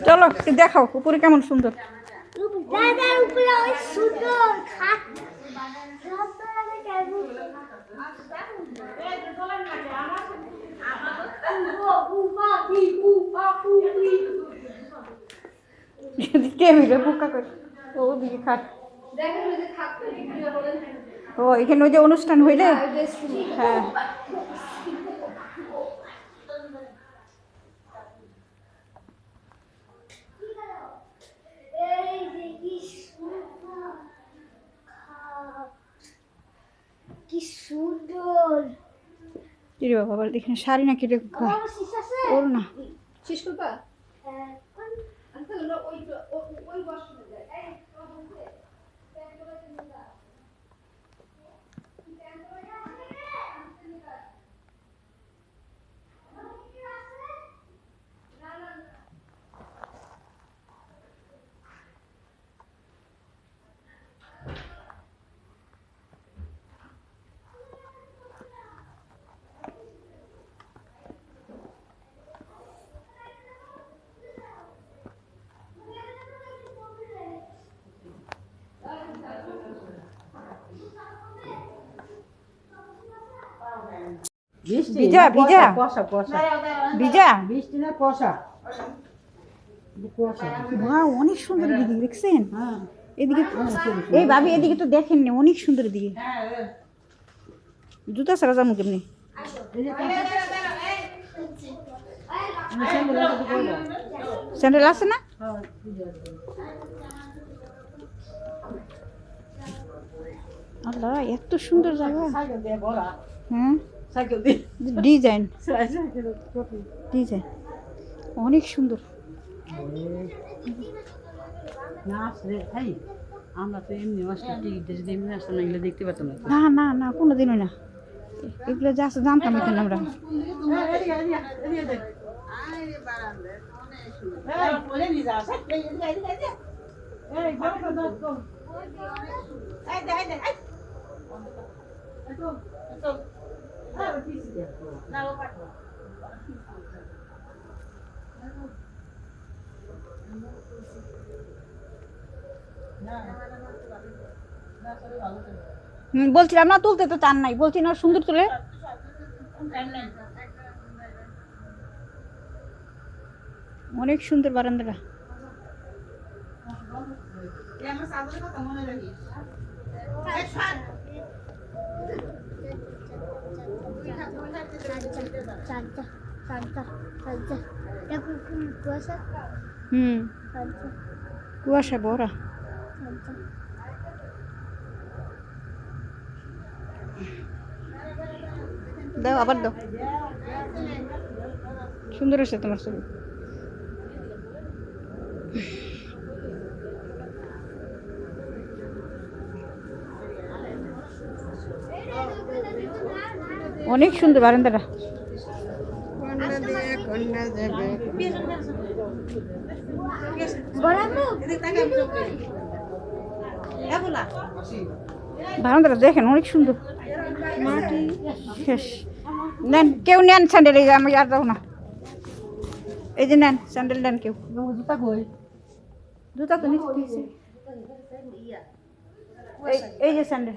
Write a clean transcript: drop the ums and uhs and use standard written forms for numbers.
চলো দেখাও উপরে কেমন সুন্দর। ও এখানে ওই যে অনুষ্ঠান হইলে হ্যাঁ কি সুন্দর। বাবা দেখেন শাড়ি নাকি ওর না শেষ করবা। ভিজা ভিজা ভিজা বৃষ্টি না কুয়াশা অনেক সুন্দর দিদি দেখছেন এদিকে এই ভাবি এদিকে তো দেখেননি অনেক সুন্দর দিকে জুতা ছাড়া যাবো কেমনি স্যান্ডেল আছে না আল্লাহ এত সুন্দর জায়গা হ্যাঁ ডিজাইন ডিজাইন অনেক সুন্দর আমরা তো এমনি টিকিট আসতাম না, এগুলো দেখতে পারতাম না। না না না কোনোদিনই না এগুলো যা আছে জানতাম না আমরা বলছিলাম না তুলতে তো চান নাই বলছি না সুন্দর তুলে অনেক সুন্দর বারান্দাটা কুয়াশা ভরা দাও আবার দাও সুন্দর আছে তোমার ছবি অনেক সুন্দর বারান্দাটা বারান্দাটা দেখেন অনেক সুন্দর মাটি শেষ নেন কেউ নেন স্যান্ডেল এই যে আমি আর যাও না এই যে নেন স্যান্ডেল নেন কেউ জুতা কই জুতা তো নিচ্ছে এই যে স্যান্ডেল